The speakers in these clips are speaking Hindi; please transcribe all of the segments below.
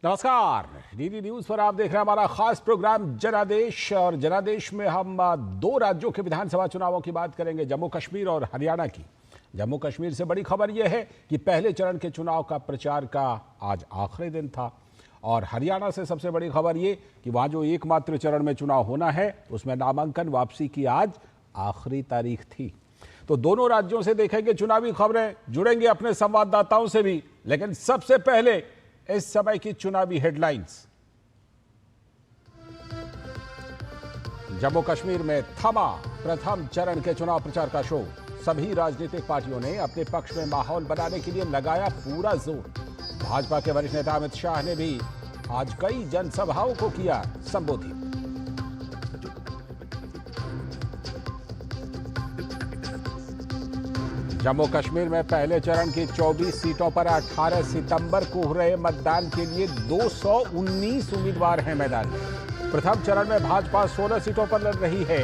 नमस्कार, डीडी न्यूज पर आप देख रहे हैं हमारा खास प्रोग्राम जनादेश। और जनादेश में हम दो राज्यों के विधानसभा चुनावों की बात करेंगे, जम्मू कश्मीर और हरियाणा की। जम्मू कश्मीर से बड़ी खबर यह है कि पहले चरण के चुनाव का प्रचार का आज आखिरी दिन था। और हरियाणा से सबसे बड़ी खबर यह कि वहां जो एकमात्र चरण में चुनाव होना है उसमें नामांकन वापसी की आज आखिरी तारीख थी। तो दोनों राज्यों से देखेंगे चुनावी खबरें, जुड़ेंगे अपने संवाददाताओं से भी। लेकिन सबसे पहले इस समय की चुनावी हेडलाइंस। जम्मू कश्मीर में थमा प्रथम चरण के चुनाव प्रचार का शो। सभी राजनीतिक पार्टियों ने अपने पक्ष में माहौल बनाने के लिए लगाया पूरा जोर। भाजपा के वरिष्ठ नेता अमित शाह ने भी आज कई जनसभाओं को किया संबोधित। जम्मू कश्मीर में पहले चरण की 24 सीटों पर 18 सितंबर को हो रहे मतदान के लिए 219 उम्मीदवार हैं मैदान में। प्रथम चरण में भाजपा 16 सीटों पर लड़ रही है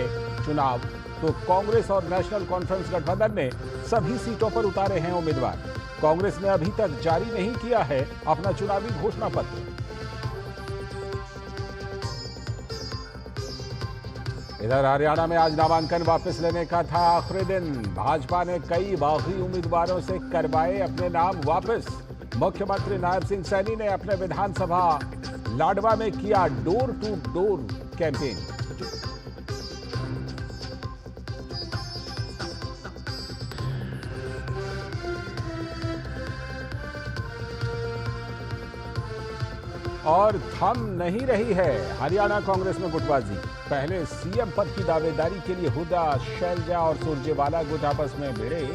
चुनाव, तो कांग्रेस और नेशनल कॉन्फ्रेंस गठबंधन ने सभी सीटों पर उतारे हैं उम्मीदवार। कांग्रेस ने अभी तक जारी नहीं किया है अपना चुनावी घोषणा पत्र। इधर हरियाणा में आज नामांकन वापस लेने का था आखिरी दिन। भाजपा ने कई बागी उम्मीदवारों से करवाए अपने नाम वापस। मुख्यमंत्री नायब सिंह सैनी ने अपने विधानसभा लाडवा में किया डोर टू डोर कैंपेन। और थम नहीं रही है हरियाणा कांग्रेस में गुटबाजी। पहले सीएम पद की दावेदारी के लिए हुड्डा, शैलजा और सुरजेवाला गुट आपस में भिड़े,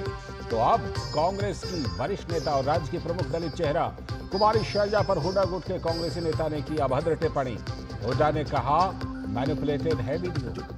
तो अब कांग्रेस की वरिष्ठ नेता और राज्य की प्रमुख दलित चेहरा कुमारी शैलजा पर हुड्डा गुट के कांग्रेसी नेता ने की अभद्र टिप्पणी। हुड्डा ने कहा मैनिपुलेटेड है वीडियो।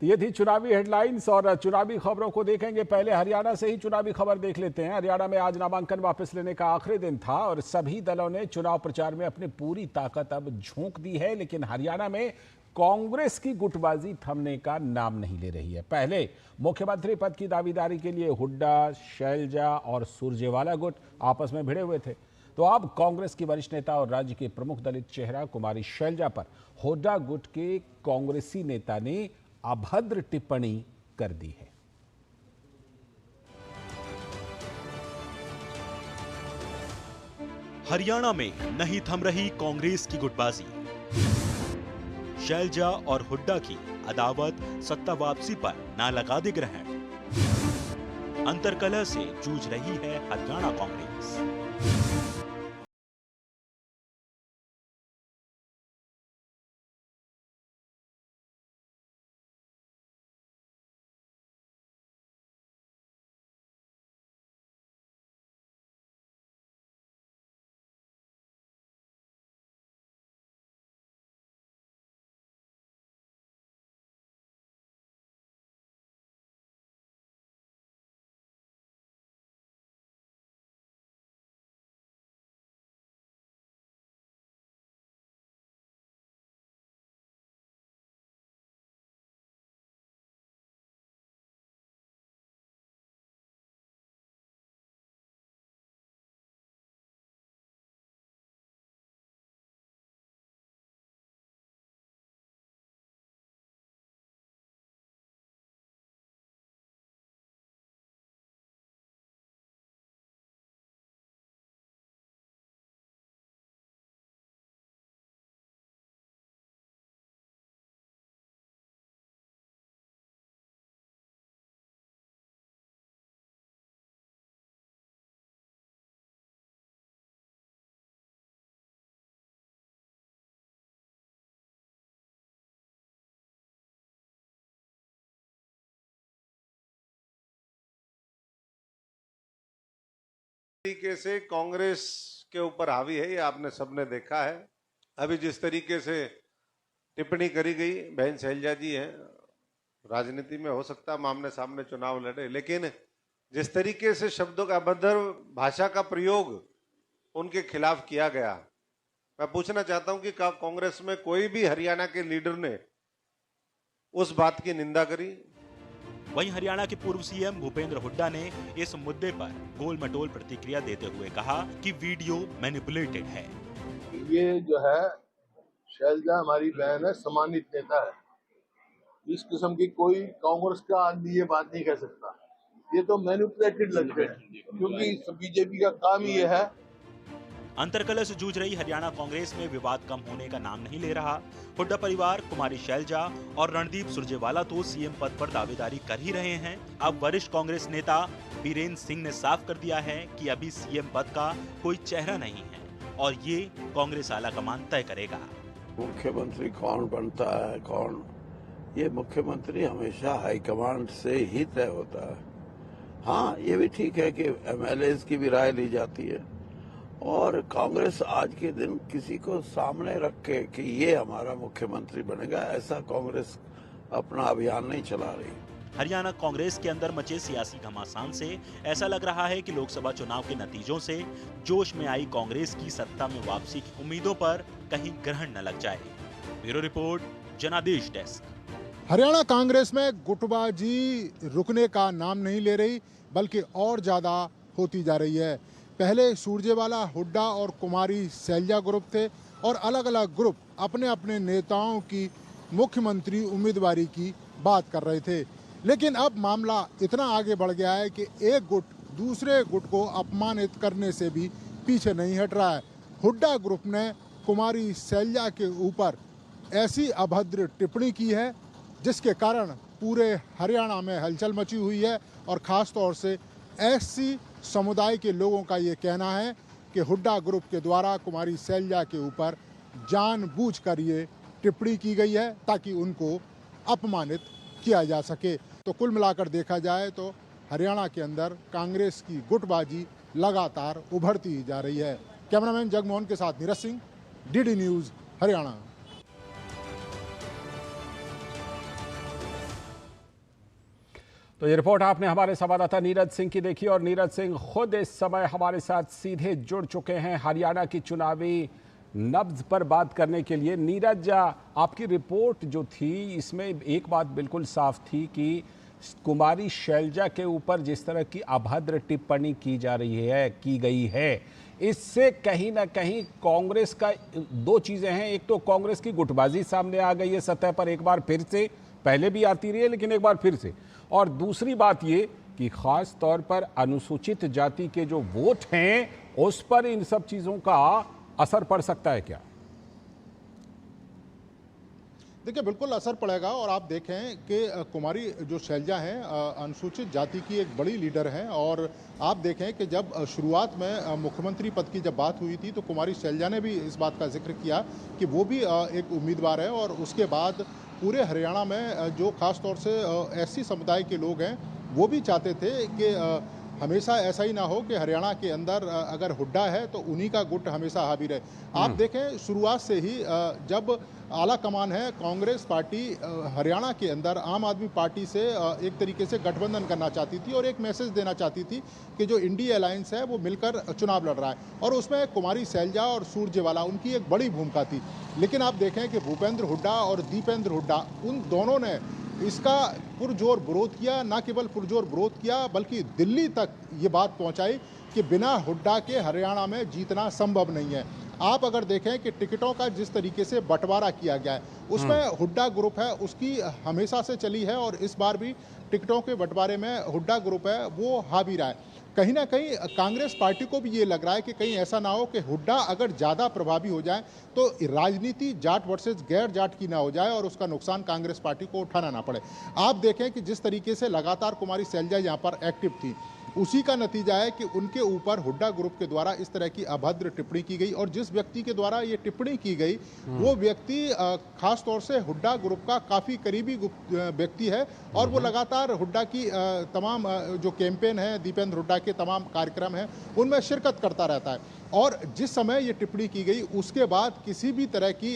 तो ये थी चुनावी हेडलाइंस और चुनावी खबरों को देखेंगे। पहले हरियाणा से ही चुनावी खबर देख लेते हैं। हरियाणा में आज नामांकन वापस लेने का आखिरी दिन था और सभी दलों ने चुनाव प्रचार में अपनी पूरी ताकत अब झोंक दी है। लेकिन हरियाणा में कांग्रेस की गुटबाजी थमने का नाम नहीं ले रही है। पहले मुख्यमंत्री पद की दावेदारी के लिए हुड्डा, शैलजा और सुरजेवाला गुट आपस में भिड़े हुए थे, तो अब कांग्रेस की वरिष्ठ नेता और राज्य के प्रमुख दलित चेहरा कुमारी शैलजा पर हुड्डा गुट के कांग्रेसी नेता ने अभद्र टिप्पणी कर दी है। हरियाणा में नहीं थम रही कांग्रेस की गुटबाजी। शैलजा और हुड्डा की अदावत सत्ता वापसी पर ना लगा दे ग्रहण। अंतर्कलह से जूझ रही है हरियाणा कांग्रेस। तरीके से कांग्रेस के ऊपर हावी है, ये आपने सबने देखा है। अभी जिस तरीके से टिप्पणी करी गई, बहन शैलजा जी हैं, राजनीति में हो सकता है आमने सामने चुनाव लड़े, लेकिन जिस तरीके से शब्दों का अभद्र भाषा का प्रयोग उनके खिलाफ किया गया, मैं पूछना चाहता हूं कि कांग्रेस में कोई भी हरियाणा के लीडर ने उस बात की निंदा करी? वहीं हरियाणा के पूर्व सीएम भूपेंद्र हुड्डा ने इस मुद्दे पर गोल मटोल प्रतिक्रिया देते हुए कहा कि वीडियो मैनिपुलेटेड है। ये जो है शैलजा हमारी बहन है, सम्मानित नेता है। इस किस्म की कोई कांग्रेस का आदमी ये बात नहीं कह सकता। ये तो मैनिपुलेटेड लगते हैं, क्योंकि बीजेपी का काम ही ये है। अंतरकलह से जूझ रही हरियाणा कांग्रेस में विवाद कम होने का नाम नहीं ले रहा। हुड्डा परिवार, कुमारी शैलजा और रणदीप सुरजेवाला तो सीएम पद पर दावेदारी कर ही रहे हैं। अब वरिष्ठ कांग्रेस नेता बीरेन्द्र सिंह ने साफ कर दिया है कि अभी सीएम पद का कोई चेहरा नहीं है और ये कांग्रेस आलाकमान तय करेगा। मुख्यमंत्री कौन बनता है कौन, ये मुख्यमंत्री हमेशा हाईकमांड से ही तय होता है। हाँ, ये भी ठीक है कि एमएलए की भी राय ली जाती है और कांग्रेस आज के दिन किसी को सामने रख के कि ये हमारा मुख्यमंत्री बनेगा, ऐसा कांग्रेस अपना अभियान नहीं चला रही। हरियाणा कांग्रेस के अंदर मचे सियासी घमासान से ऐसा लग रहा है कि लोकसभा चुनाव के नतीजों से जोश में आई कांग्रेस की सत्ता में वापसी की उम्मीदों पर कहीं ग्रहण न लग जाए। ब्यूरो रिपोर्ट, जनादेश डेस्क। हरियाणा कांग्रेस में गुटबाजी रुकने का नाम नहीं ले रही, बल्कि और ज्यादा होती जा रही है। पहले सुरजेवाला, हुड्डा और कुमारी शैलजा ग्रुप थे और अलग अलग ग्रुप अपने अपने नेताओं की मुख्यमंत्री उम्मीदवारी की बात कर रहे थे। लेकिन अब मामला इतना आगे बढ़ गया है कि एक गुट दूसरे गुट को अपमानित करने से भी पीछे नहीं हट रहा है। हुड्डा ग्रुप ने कुमारी शैलजा के ऊपर ऐसी अभद्र टिप्पणी की है जिसके कारण पूरे हरियाणा में हलचल मची हुई है और ख़ास तौर से एससी समुदाय के लोगों का ये कहना है कि हुड्डा ग्रुप के द्वारा कुमारी शैलजा के ऊपर जानबूझकर ये टिप्पणी की गई है ताकि उनको अपमानित किया जा सके। तो कुल मिलाकर देखा जाए तो हरियाणा के अंदर कांग्रेस की गुटबाजी लगातार उभरती जा रही है। कैमरामैन जगमोहन के साथ नीरज सिंह, डीडी न्यूज़, हरियाणा। तो ये रिपोर्ट आपने हमारे संवाददाता नीरज सिंह की देखी और नीरज सिंह खुद इस समय हमारे साथ सीधे जुड़ चुके हैं हरियाणा की चुनावी नब्ज पर बात करने के लिए। नीरज, आपकी रिपोर्ट जो थी इसमें एक बात बिल्कुल साफ थी कि कुमारी शैलजा के ऊपर जिस तरह की अभद्र टिप्पणी की जा रही है, की गई है, इससे कहीं ना कहीं कांग्रेस का दो चीज़ें हैं। एक तो कांग्रेस की गुटबाजी सामने आ गई है सतह पर एक बार फिर से, पहले भी आती रही है लेकिन एक बार फिर से, और दूसरी बात ये कि खास तौर पर अनुसूचित जाति के जो वोट हैं उस पर इन सब चीज़ों का असर पड़ सकता है क्या? देखिए, बिल्कुल असर पड़ेगा। और आप देखें कि कुमारी जो शैलजा हैं अनुसूचित जाति की एक बड़ी लीडर हैं और आप देखें कि जब शुरुआत में मुख्यमंत्री पद की जब बात हुई थी तो कुमारी शैलजा ने भी इस बात का जिक्र किया कि वो भी एक उम्मीदवार है और उसके बाद पूरे हरियाणा में जो खास तौर से एससी समुदाय के लोग हैं वो भी चाहते थे कि हमेशा ऐसा ही ना हो कि हरियाणा के अंदर अगर हुड्डा है तो उन्हीं का गुट हमेशा हावी रहे। आप देखें, शुरुआत से ही जब आला कमान है कांग्रेस पार्टी हरियाणा के अंदर आम आदमी पार्टी से एक तरीके से गठबंधन करना चाहती थी और एक मैसेज देना चाहती थी कि जो इंडिया अलायंस है वो मिलकर चुनाव लड़ रहा है और उसमें कुमारी शैलजा और सुरजेवाला उनकी एक बड़ी भूमिका थी। लेकिन आप देखें कि भूपेंद्र हुड्डा और दीपेंद्र हुड्डा, उन दोनों ने इसका पुरजोर विरोध किया। न केवल पुरजोर विरोध किया बल्कि दिल्ली तक ये बात पहुंचाई कि बिना हुड्डा के हरियाणा में जीतना संभव नहीं है। आप अगर देखें कि टिकटों का जिस तरीके से बंटवारा किया गया है उसमें हुड्डा ग्रुप है उसकी हमेशा से चली है और इस बार भी टिकटों के बंटवारे में हुड्डा ग्रुप है वो हावी रहा है। कहीं ना कहीं कांग्रेस पार्टी को भी ये लग रहा है कि कहीं ऐसा ना हो कि हुड्डा अगर ज़्यादा प्रभावी हो जाए तो राजनीति जाट वर्सेस गैर जाट की ना हो जाए और उसका नुकसान कांग्रेस पार्टी को उठाना ना पड़े। आप देखें कि जिस तरीके से लगातार कुमारी शैलजा यहाँ पर एक्टिव थी उसी का नतीजा है कि उनके ऊपर हुड्डा ग्रुप के द्वारा इस तरह की अभद्र टिप्पणी की गई और जिस व्यक्ति के द्वारा ये टिप्पणी की गई वो व्यक्ति खास तौर से हुड्डा ग्रुप का काफ़ी करीबी व्यक्ति है और वो लगातार हुड्डा की तमाम जो कैंपेन है, दीपेंद्र हुड्डा के तमाम कार्यक्रम हैं उनमें शिरकत करता रहता है। और जिस समय ये टिप्पणी की गई उसके बाद किसी भी तरह की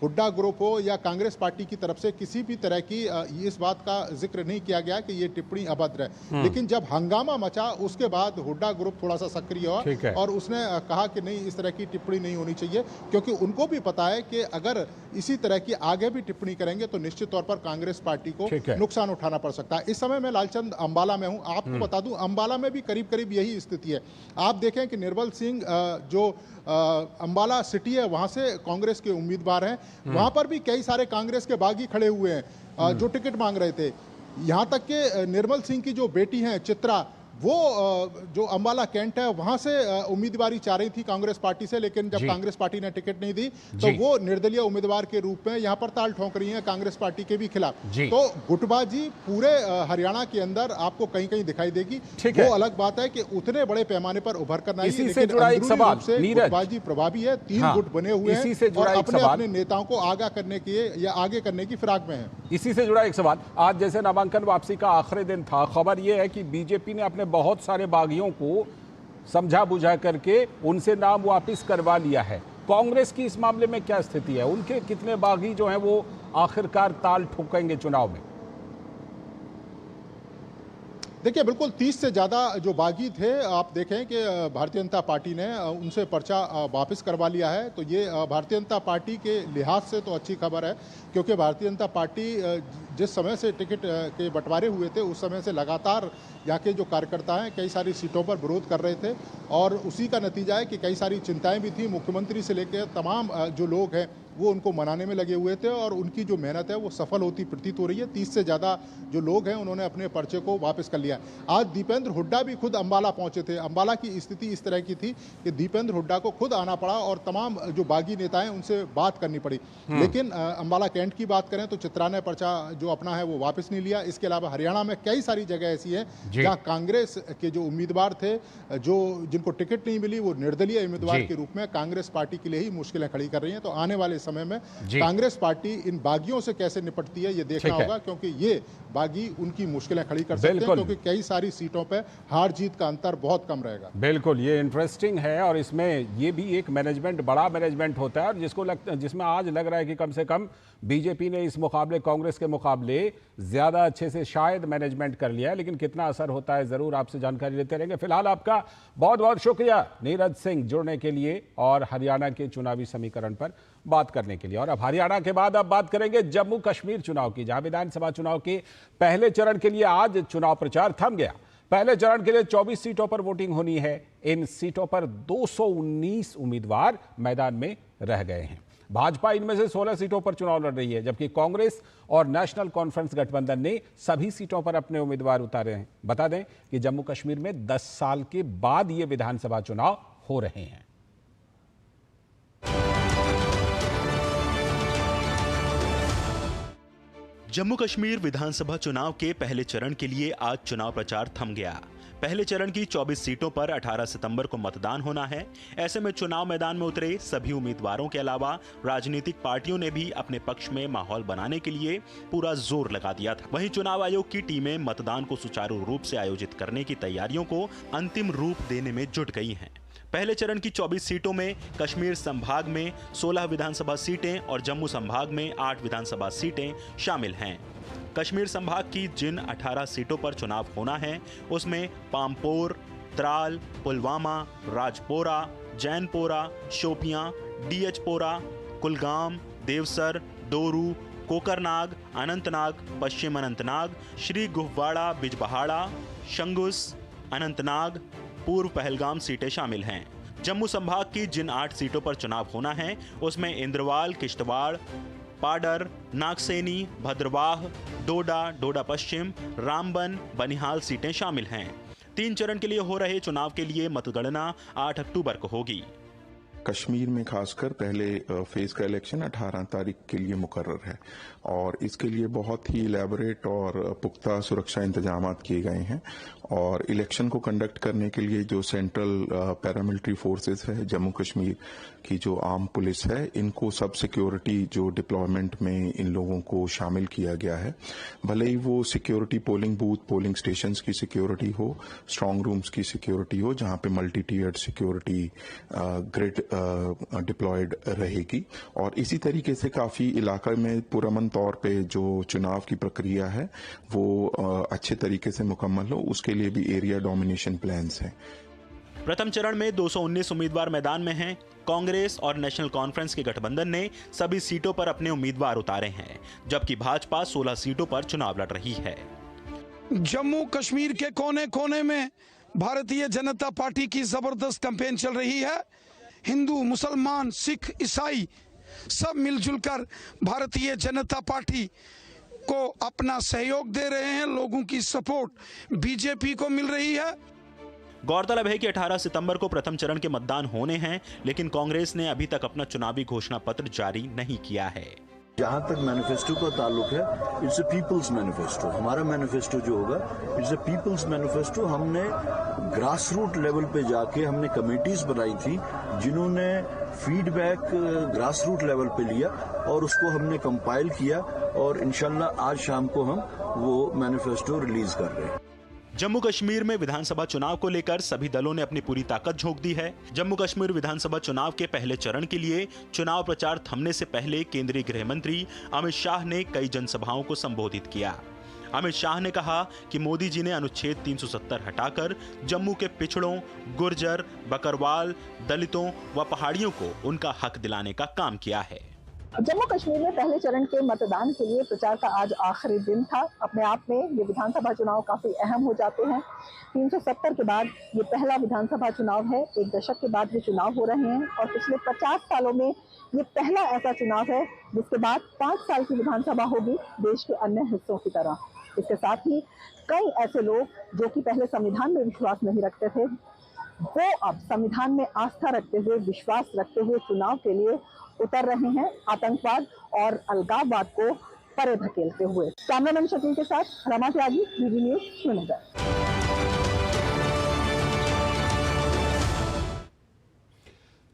हुड्डा ग्रुप हो या कांग्रेस पार्टी की तरफ से किसी भी तरह की इस बात का जिक्र नहीं किया गया कि ये टिप्पणी अभद्र है। लेकिन जब हंगामा मचा उसके बाद हुड्डा ग्रुप थोड़ा सा सक्रिय हुआ और उसने कहा कि नहीं, इस तरह की टिप्पणी नहीं होनी चाहिए, क्योंकि उनको भी पता है कि अगर इसी तरह की आगे भी टिप्पणी करेंगे तो निश्चित तौर पर कांग्रेस पार्टी को नुकसान उठाना पड़ सकता है। इस समय मैं लालचंद अंबाला में हूं, आपको बता दूं अंबाला में भी करीब करीब यही स्थिति है। आप देखें कि निर्मल सिंह जो अंबाला सिटी है वहां से कांग्रेस के उम्मीदवार हैं, वहां पर भी कई सारे कांग्रेस के बागी खड़े हुए हैं जो टिकट मांग रहे थे। यहां तक कि निर्मल सिंह की जो बेटी हैं चित्रा, वो जो अंबाला कैंट है वहां से उम्मीदवारी चाह रही थी कांग्रेस पार्टी से, लेकिन जब कांग्रेस पार्टी ने टिकट नहीं दी तो वो निर्दलीय उम्मीदवार के रूप में यहां पर ताल ठोक रही हैं कांग्रेस पार्टी के भी खिलाफ। तो गुटबाजी पूरे हरियाणा के अंदर आपको कहीं कहीं दिखाई देगी। वो अलग बात है कि उतने बड़े पैमाने पर उभर कर नहीं, लेकिन गुटबाजी प्रभावी है। 3 गुट बने हुए हैं और अपने अपने नेताओं को आगे करने की फिराक में है। इसी से जुड़ा एक सवाल, आज जैसे नामांकन वापसी का आखिरी दिन था, खबर यह है कि बीजेपी ने अपने बहुत सारे बागियों को समझा बुझा करके उनसे नाम वापस करवा लिया है। कांग्रेस की इस मामले में क्या स्थिति है? उनके कितने बागी जो हैं वो आखिरकार ताल ठोकेंगे चुनाव में? देखिए, बिल्कुल 30 से ज़्यादा जो बागी थे, आप देखें कि भारतीय जनता पार्टी ने उनसे पर्चा वापस करवा लिया है। तो ये भारतीय जनता पार्टी के लिहाज से तो अच्छी खबर है, क्योंकि भारतीय जनता पार्टी जिस समय से टिकट के बंटवारे हुए थे उस समय से लगातार यहाँ के जो कार्यकर्ता हैं कई सारी सीटों पर विरोध कर रहे थे और उसी का नतीजा है कि कई सारी चिंताएं भी थी। मुख्यमंत्री से लेकर तमाम जो लोग हैं वो उनको मनाने में लगे हुए थे और उनकी जो मेहनत है वो सफल होती प्रतीत हो रही है। 30 से ज़्यादा जो लोग हैं उन्होंने अपने पर्चे को वापस कर लिया। आज दीपेंद्र हुड्डा भी खुद अंबाला पहुंचे थे। अंबाला की स्थिति इस तरह की थी कि दीपेंद्र हुड्डा को खुद आना पड़ा और तमाम जो बागी नेता हैं उनसे बात करनी पड़ी। लेकिन अंबाला कैंट की बात करें तो चित्रा ने पर्चा जो अपना है वो वापस नहीं लिया। इसके अलावा हरियाणा में कई सारी जगह ऐसी है जहाँ कांग्रेस के जो उम्मीदवार थे, जो जिनको टिकट नहीं मिली, वो निर्दलीय उम्मीदवार के रूप में कांग्रेस पार्टी के लिए ही मुश्किलें खड़ी कर रही हैं। तो आने वाले समय में कांग्रेस पार्टी इन बागियों से कैसे निपटती है ये देखना होगा, क्योंकि ये बागी उनकी मुश्किलें खड़ी कर सकते हैं, क्योंकि कई सारी सीटों पे हार जीत का अंतर बहुत कम रहेगा। बिल्कुल, ये इंटरेस्टिंग है और इसमें ये भी एक मैनेजमेंट, बड़ा मैनेजमेंट होता है और जिसमें आज लग रहा है कि कम से कम बीजेपी ने इस मुकाबले, कांग्रेस के मुकाबले ज्यादा अच्छे से शायद मैनेजमेंट कर लिया है। लेकिन कितना असर होता है जरूर आपसे जानकारी लेते रहेंगे। फिलहाल आपका बहुत बहुत शुक्रिया नीरज सिंह जुड़ने के लिए और हरियाणा के चुनावी समीकरण पर बात करने के लिए। और अब हरियाणा के बाद अब बात करेंगे जम्मू कश्मीर चुनाव की, जहां विधानसभा चुनाव के पहले चरण के लिए आज चुनाव प्रचार थम गया। पहले चरण के लिए 24 सीटों पर वोटिंग होनी है। इन सीटों पर 219 उम्मीदवार मैदान में रह गए हैं। भाजपा इनमें से 16 सीटों पर चुनाव लड़ रही है, जबकि कांग्रेस और नेशनल कॉन्फ्रेंस गठबंधन ने सभी सीटों पर अपने उम्मीदवार उतारे हैं। बता दें कि जम्मू कश्मीर में 10 साल के बाद ये विधानसभा चुनाव हो रहे हैं। जम्मू कश्मीर विधानसभा चुनाव के पहले चरण के लिए आज चुनाव प्रचार थम गया। पहले चरण की 24 सीटों पर 18 सितंबर को मतदान होना है। ऐसे में चुनाव मैदान में उतरे सभी उम्मीदवारों के अलावा राजनीतिक पार्टियों ने भी अपने पक्ष में माहौल बनाने के लिए पूरा जोर लगा दिया था। वहीं चुनाव आयोग की टीमें मतदान को सुचारू रूप से आयोजित करने की तैयारियों को अंतिम रूप देने में जुट गई हैं। पहले चरण की 24 सीटों में कश्मीर संभाग में 16 विधानसभा सीटें और जम्मू संभाग में 8 विधानसभा सीटें शामिल हैं। कश्मीर संभाग की जिन 18 सीटों पर चुनाव होना है उसमें पामपोर, त्राल, पुलवामा, राजपोरा, जैनपोरा, शोपियां, डीएचपोरा, कुलगाम, देवसर, डोरू, कोकरनाग, अनंतनाग, पश्चिम अनंतनाग, श्री गुफवाड़ा, बिजबहाड़ा, शंगुस, अनंतनाग, पूर्व पहलगाम सीटें शामिल हैं। जम्मू संभाग की जिन 8 सीटों पर चुनाव होना है उसमें इंद्रवाल, किश्तवाड़, पाडर, नागसेनी, भद्रवाह, डोडा, डोडा पश्चिम, रामबन, बनिहाल सीटें शामिल हैं। 3 चरण के लिए हो रहे चुनाव के लिए मतगणना 8 अक्टूबर को होगी। कश्मीर में खासकर पहले फेज का इलेक्शन 18 तारीख के लिए मुकर्रर है और इसके लिए बहुत ही इलेबोरेट और पुख्ता सुरक्षा इंतजाम किए गए हैं और इलेक्शन को कंडक्ट करने के लिए जो सेंट्रल पैरामिलिट्री फोर्सेस है, जम्मू कश्मीर की जो आर्म पुलिस है, इनको सब सिक्योरिटी जो डिप्लॉयमेंट में इन लोगों को शामिल किया गया है। भले ही वो security polling booth, polling stations की सिक्योरिटी हो, स्ट्रांग रूम्स की सिक्योरिटी हो, जहां पे मल्टी टियर्ड सिक्योरिटी ग्रिड डिप्लॉयड रहेगी। और इसी तरीके से काफी इलाके में पुरअमन तौर पे जो चुनाव की प्रक्रिया है वो अच्छे तरीके से मुकम्मल हो, उसके लिए भी एरिया डोमिनेशन प्लान्स हैं। प्रथम चरण में 219 उम्मीदवार मैदान में हैं। कांग्रेस और नेशनल कॉन्फ्रेंस के गठबंधन ने सभी सीटों पर अपने उम्मीदवार उतारे हैं, जबकि भाजपा 16 सीटों पर चुनाव लड़ रही है। जम्मू कश्मीर के कोने कोने में भारतीय जनता पार्टी की जबरदस्त कैंपेन चल रही है। हिंदू, मुसलमान, सिख, ईसाई सब मिलजुल कर भारतीय जनता पार्टी को अपना सहयोग दे रहे हैं। लोगों की सपोर्ट बीजेपी को मिल रही है। गौरतलब है कि 18 सितंबर को प्रथम चरण के मतदान होने हैं, लेकिन कांग्रेस ने अभी तक अपना चुनावी घोषणा पत्र जारी नहीं किया है। जहाँ तक मैनिफेस्टो का ताल्लुक है, इट्स अ पीपल्स मैनिफेस्टो। हमारा मैनिफेस्टो जो होगा इट्स अ पीपल्स मैनिफेस्टो। हमने ग्रास रूट लेवल पे जाके हमने कमेटीज बनाई थी जिन्होंने फीडबैक ग्रास रूट लेवल पे लिया और उसको हमने कंपाइल किया और इंशाल्लाह आज शाम को हम वो मैनिफेस्टो रिलीज कर रहे हैं। जम्मू कश्मीर में विधानसभा चुनाव को लेकर सभी दलों ने अपनी पूरी ताकत झोंक दी है। जम्मू कश्मीर विधानसभा चुनाव के पहले चरण के लिए चुनाव प्रचार थमने से पहले केंद्रीय गृह मंत्री अमित शाह ने कई जनसभाओं को संबोधित किया। अमित शाह ने कहा कि मोदी जी ने अनुच्छेद 370 हटाकर जम्मू के पिछड़ों, गुर्जर, बकरवाल, दलितों व पहाड़ियों को उनका हक दिलाने का काम किया है। जम्मू कश्मीर में पहले चरण के मतदान के लिए प्रचार का आज आखिरी दिन था। अपने आप में ये विधानसभा चुनाव काफी अहम हो जाते हैं। 370 के बाद ये पहला विधानसभा चुनाव है। एक दशक के बाद ये चुनाव हो रहे हैं और पिछले 50 सालों में ये पहला ऐसा चुनाव है जिसके बाद 5 साल की विधानसभा होगी देश के अन्य हिस्सों की तरह। इसके साथ ही कई ऐसे लोग जो कि पहले संविधान में विश्वास नहीं रखते थे, वो अब संविधान में आस्था रखते हुए, विश्वास रखते हुए चुनाव के लिए उतर रहे हैं, आतंकवाद और अलगाववाद को परे धकेलते हुए। कैमरामैन शकील के साथ रमा त्यागी, डीडी न्यूज, श्रीनगर।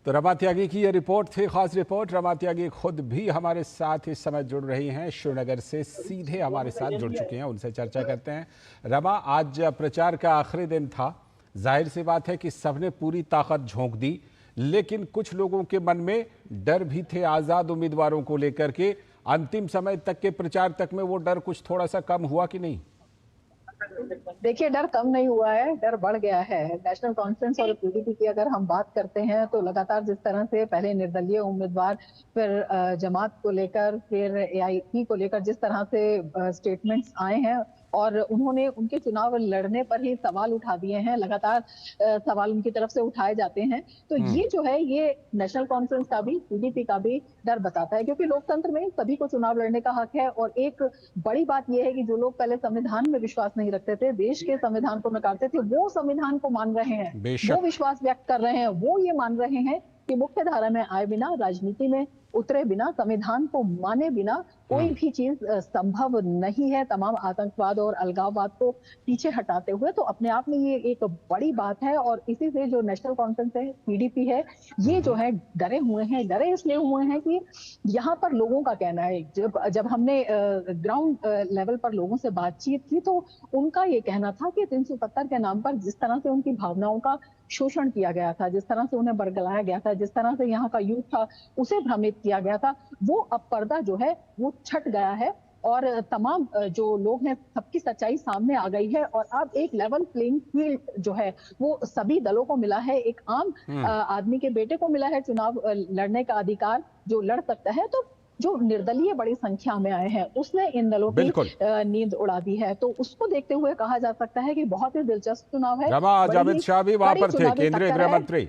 तो रमा त्यागी की ये रिपोर्ट थी, खास रिपोर्ट। रमा त्यागी खुद भी हमारे साथ इस समय जुड़ रही हैं, श्रीनगर से सीधे हमारे साथ जुड़ चुके हैं, उनसे चर्चा करते हैं। रमा, आज प्रचार का आखिरी दिन था। जाहिर सी बात है कि सबने पूरी ताकत झोंक दी, लेकिन कुछ लोगों के मन में डर भी थे आजाद उम्मीदवारों को लेकर के। अंतिम समय तक के प्रचार तक में वो डर कुछ थोड़ा सा कम हुआ कि नहीं? देखिए, डर कम नहीं हुआ है, डर बढ़ गया है। नेशनल कॉन्फ्रेंस और पीडीपी की अगर हम बात करते हैं तो लगातार जिस तरह से पहले निर्दलीय उम्मीदवार, फिर जमात को लेकर, फिर एआईपी को लेकर जिस तरह से स्टेटमेंट्स आए हैं और उन्होंने उनके चुनाव लड़ने पर ही सवाल उठा दिए हैं, लगातार सवाल उनकी तरफ से उठाए जाते हैं। तो ये जो है, ये नेशनल कॉन्फ्रेंस का भी, पीडीपी का भी डर बताता है, क्योंकि लोकतंत्र में सभी को चुनाव लड़ने का हक है। और एक बड़ी बात यह है कि जो लोग पहले संविधान में विश्वास नहीं रखते थे, देश के संविधान को नकारते थे, वो संविधान को मान रहे हैं, वो विश्वास व्यक्त कर रहे हैं, वो ये मान रहे हैं कि मुख्य धारा में आए बिना, राजनीति में उतरे बिना, संविधान को माने बिना कोई भी चीज संभव नहीं है। तमाम आतंकवाद और अलगाववाद को पीछे हटाते हुए, तो अपने आप में ये एक बड़ी बात है। और इसी से जो नेशनल कॉन्फ्रेंस है, पीडीपी है, ये जो है डरे हुए हैं। डरे इसलिए हुए हैं कि यहाँ पर लोगों का कहना है, जब हमने ग्राउंड लेवल पर लोगों से बातचीत की तो उनका ये कहना था कि 370 के नाम पर जिस तरह से उनकी भावनाओं का शोषण किया गया था, जिस तरह से उन्हें बरगलाया गया था, जिस तरह से यहाँ का यूथ था उसे भ्रमित किया गया था, वो अब पर्दा जो है वो छट गया है और तमाम जो लोग हैं सबकी सच्चाई सामने आ गई है। और अब एक लेवल प्लेइंग फील्ड जो है वो सभी दलों को मिला है। एक आम आदमी के बेटे को मिला है चुनाव लड़ने का अधिकार, जो लड़ सकता है। तो जो निर्दलीय बड़ी संख्या में आए हैं उसने इन दलों की नींद उड़ा दी है। तो उसको देखते हुए कहा जा सकता है कि बहुत ही दिलचस्प चुनाव है। आज अमित शाह भी वहां पर थे, केंद्रीय गृह मंत्री।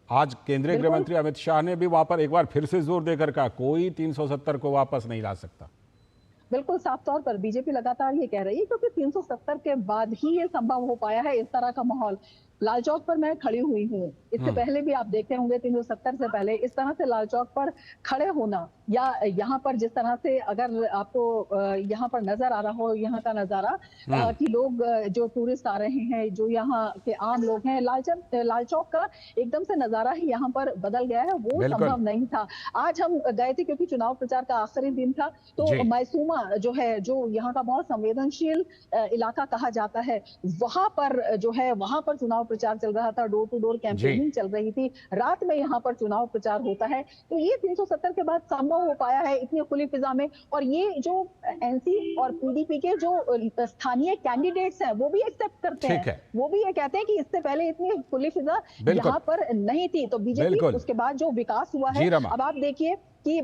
आज केंद्रीय गृह मंत्री अमित शाह ने भी वहां पर एक बार फिर से जोर देकर कहा, कोई 370 को वापस नहीं ला सकता। बिल्कुल साफ तौर पर बीजेपी लगातार ये कह रही है, क्योंकि 370 के बाद ही ये संभव हो पाया है। इस तरह का माहौल, लाल चौक पर मैं खड़ी हुई हूँ, इससे पहले भी आप देखते होंगे 370 से पहले इस तरह से लाल चौक पर खड़े होना, या यहाँ पर जिस तरह से अगर आपको यहाँ पर नजर आ रहा हो यहाँ का नजारा कि लोग जो टूरिस्ट आ रहे हैं, जो यहाँ के आम लोग हैं, लाल चौक का एकदम से नजारा ही यहाँ पर बदल गया है, वो संभव नहीं था। आज हम गए थे क्योंकि चुनाव प्रचार का आखिरी दिन था, तो मैसूमा जो है, जो यहाँ का बहुत संवेदनशील इलाका कहा जाता है, वहां पर चुनाव प्रचार चल रहा था, डोर टू डोर कैंपेनिंग चल रही थी, रात में यहाँ पर चुनाव प्रचार होता है। तो ये 370 के बाद संभव हो पाया है इतनी खुली फिजा में। और ये जो एनसी और पीडीपी के जो स्थानीय कैंडिडेट्स हैं वो भी एक्सेप्ट करते हैं, वो भी ये कहते हैं कि इससे पहले इतनी खुली फिजा यहाँ पर नहीं थी। तो बीजेपी उसके बाद जो विकास हुआ है, अब आप देखिए कि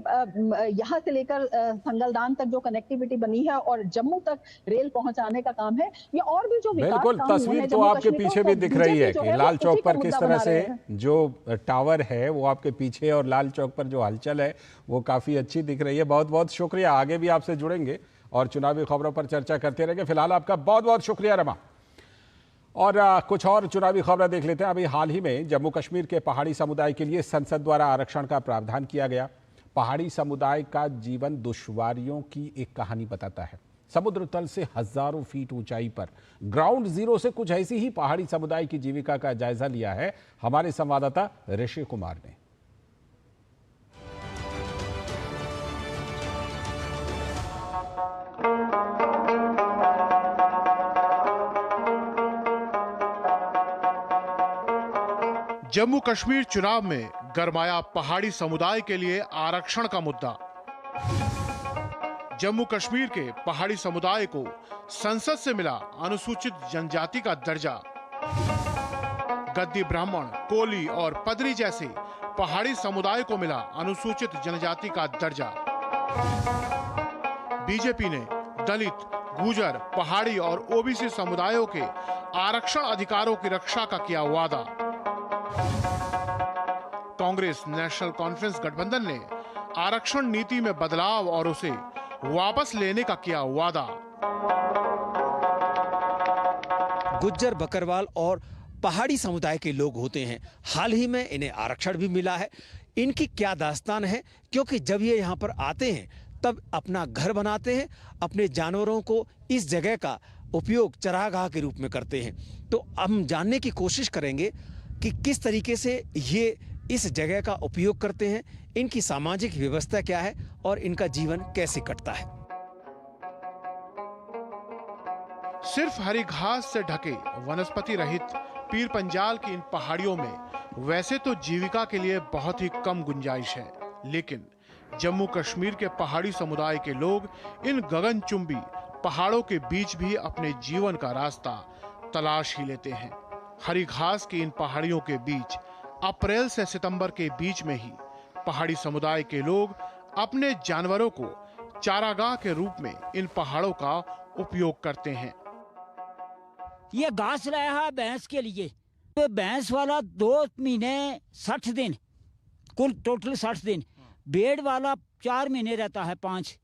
यहाँ से लेकर संगलदान तक जो कनेक्टिविटी बनी है और जम्मू तक रेल पहुंचाने का काम है, ये और भी जो विकास बिल्कुल तस्वीर तो आपके पीछे भी दिख रही है कि लाल चौक पर किस तरह से जो टावर है वो आपके पीछे, और लाल चौक पर जो हलचल है वो काफी अच्छी दिख रही है। बहुत बहुत शुक्रिया, आगे भी आपसे जुड़ेंगे और चुनावी खबरों पर चर्चा करते रहेंगे। फिलहाल आपका बहुत बहुत शुक्रिया रमा। और कुछ और चुनावी खबरें देख लेते हैं। अभी हाल ही में जम्मू कश्मीर के पहाड़ी समुदाय के लिए संसद द्वारा आरक्षण का प्रावधान किया गया। पहाड़ी समुदाय का जीवन दुश्वारियों की एक कहानी बताता है। समुद्र तल से हजारों फीट ऊंचाई पर ग्राउंड जीरो से कुछ ऐसी ही पहाड़ी समुदाय की जीविका का जायजा लिया है हमारे संवाददाता ऋषि कुमार ने। जम्मू कश्मीर चुनाव में गरमाया पहाड़ी समुदाय के लिए आरक्षण का मुद्दा। जम्मू कश्मीर के पहाड़ी समुदाय को संसद से मिला अनुसूचित जनजाति का दर्जा। गद्दी ब्राह्मण, कोली और पदरी जैसे पहाड़ी समुदाय को मिला अनुसूचित जनजाति का दर्जा। बीजेपी ने दलित, गुर्जर, पहाड़ी और ओबीसी समुदायों के आरक्षण अधिकारों की रक्षा का किया वादा। कांग्रेस नेशनल कॉन्फ्रेंस गठबंधन ने आरक्षण नीति में बदलाव और उसे वापस लेने का किया वादा। गुज्जर, बकरवाल और पहाड़ी समुदाय के लोग होते हैं, हाल ही में इन्हें आरक्षण भी मिला है। इनकी क्या दास्तान है, क्योंकि जब ये यहाँ पर आते हैं तब अपना घर बनाते हैं, अपने जानवरों को इस जगह का उपयोग चरागाह के रूप में करते हैं। तो हम जानने की कोशिश करेंगे कि किस तरीके से ये इस जगह का उपयोग करते हैं, इनकी सामाजिक व्यवस्था क्या है और इनका जीवन कैसे कटता है। सिर्फ हरी घास से ढके वनस्पति रहित पीर पंजाल की इन पहाड़ियों में वैसे तो जीविका के लिए बहुत ही कम गुंजाइश है, लेकिन जम्मू कश्मीर के पहाड़ी समुदाय के लोग इन गगनचुंबी पहाड़ों के बीच भी अपने जीवन का रास्ता तलाश ही लेते हैं। हरी घास की इन पहाड़ियों के बीच अप्रैल से सितंबर के बीच में ही पहाड़ी समुदाय के लोग अपने जानवरों को चारागाह के रूप में इन पहाड़ों का उपयोग करते हैं। ये घास रहा है भैंस के लिए, तो भैंस वाला 2 महीने 60 दिन, कुल टोटल 60 दिन। भेड़ वाला 4 महीने रहता है 5।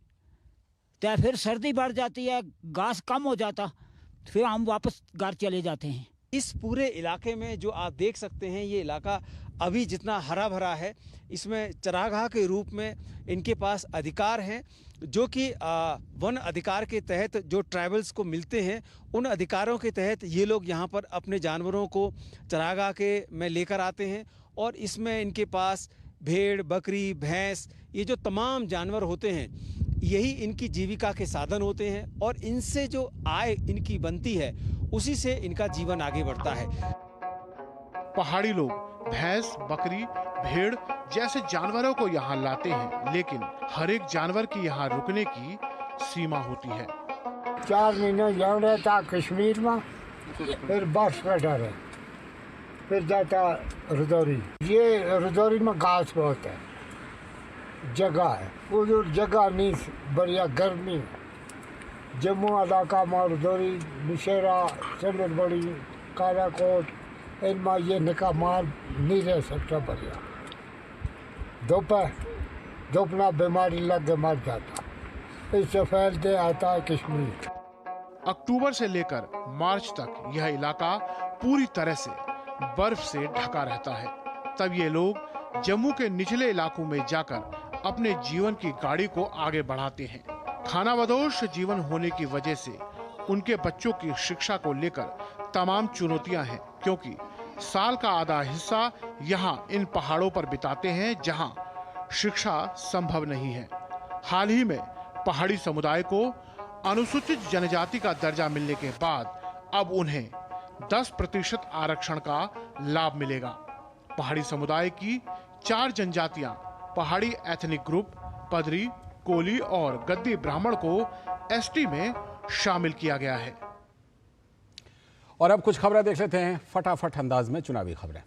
तो फिर सर्दी बढ़ जाती है, घास कम हो जाता, फिर हम वापस घर चले जाते हैं। इस पूरे इलाके में जो आप देख सकते हैं, ये इलाका अभी जितना हरा भरा है, इसमें चरागाह के रूप में इनके पास अधिकार हैं, जो कि वन अधिकार के तहत जो ट्राइबल्स को मिलते हैं, उन अधिकारों के तहत ये लोग यहाँ पर अपने जानवरों को चरागाह के में लेकर आते हैं। और इसमें इनके पास भेड़, बकरी, भैंस, ये जो तमाम जानवर होते हैं, यही इनकी जीविका के साधन होते हैं और इनसे जो आय इनकी बनती है उसी से इनका जीवन आगे बढ़ता है। पहाड़ी लोग भैंस, बकरी, भेड़ जैसे जानवरों को यहाँ लाते हैं, लेकिन हर एक जानवर की यहाँ रुकने की सीमा होती है। 4 महीने जान रहता कश्मीर में, फिर बस पे डरे, फिर जाता रजौरी। ये रजौरी में घास बहुत है, जगह है, वो जो जगह नहीं बढ़िया गर्मी। जम्मू इलाका में रजौरी, नौशेरा, चंद्रबड़ी, कालाकोट, इनमें ये निका माल नहीं रह सकता बढ़िया। दोपहर बीमारी लग के मर जाता, इससे फैलते आता है कश्मीर। अक्टूबर से लेकर मार्च तक यह इलाका पूरी तरह से बर्फ से ढका रहता है। तब ये लोग जम्मू के निचले इलाकों में जाकर अपने जीवन की गाड़ी को आगे बढ़ाते हैं। खानाबदोश जीवन होने की वजह से उनके बच्चों की शिक्षा को लेकर तमाम चुनौतियां हैं, क्योंकि साल का आधा हिस्सा यहाँ इन पहाड़ों पर बिताते हैं जहाँ शिक्षा संभव नहीं है। हाल ही में पहाड़ी समुदाय को अनुसूचित जनजाति का दर्जा मिलने के बाद अब उन्हें 10% आरक्षण का लाभ मिलेगा। पहाड़ी समुदाय की 4 जनजातियां पहाड़ी एथनिक ग्रुप, पदरी, कोली और गद्दी ब्राह्मण को एसटी में शामिल किया गया है। और अब कुछ खबरें देख लेते हैं फटाफट अंदाज में, चुनावी खबरें।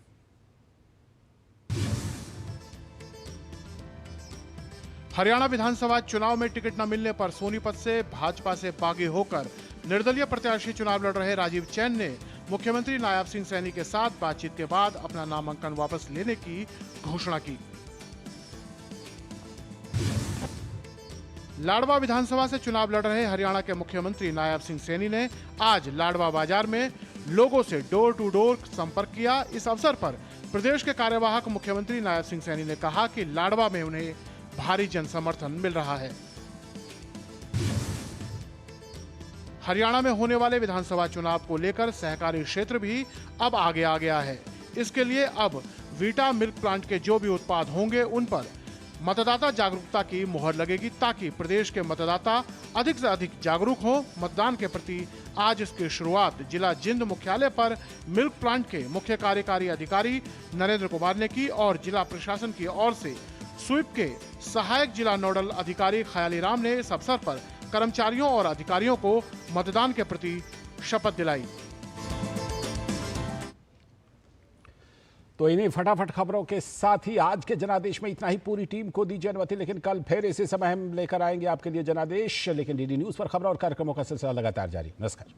हरियाणा विधानसभा चुनाव में टिकट न मिलने पर सोनीपत से भाजपा से बागी होकर निर्दलीय प्रत्याशी चुनाव लड़ रहे राजीव चैन ने मुख्यमंत्री नायब सिंह सैनी के साथ बातचीत के बाद अपना नामांकन वापस लेने की घोषणा की। लाडवा विधानसभा से चुनाव लड़ रहे हरियाणा के मुख्यमंत्री नायब सिंह सैनी ने आज लाडवा बाजार में लोगों से डोर टू डोर संपर्क किया। इस अवसर पर प्रदेश के कार्यवाहक मुख्यमंत्री नायब सिंह सैनी ने कहा कि लाडवा में उन्हें भारी जन समर्थन मिल रहा है। हरियाणा में होने वाले विधानसभा चुनाव को लेकर सहकारी क्षेत्र भी अब आगे आ गया है। इसके लिए अब वीटा मिल्क प्लांट के जो भी उत्पाद होंगे उन पर मतदाता जागरूकता की मुहर लगेगी, ताकि प्रदेश के मतदाता अधिक से अधिक जागरूक हो मतदान के प्रति। आज इसकी शुरुआत जिला जिंद मुख्यालय पर मिल्क प्लांट के मुख्य कार्यकारी अधिकारी नरेंद्र कुमार ने की और जिला प्रशासन की ओर से स्वीप के सहायक जिला नोडल अधिकारी खयाली राम ने इस अवसर पर कर्मचारियों और अधिकारियों को मतदान के प्रति शपथ दिलाई। तो इन्हीं फटाफट खबरों के साथ ही आज के जनादेश में इतना ही। पूरी टीम को दीजिए अनुमति, लेकिन कल फिर इसी समय हम लेकर आएंगे आपके लिए जनादेश। लेकिन डीडी न्यूज पर खबरों और कार्यक्रमों का सिलसिला लगातार जारी। नमस्कार।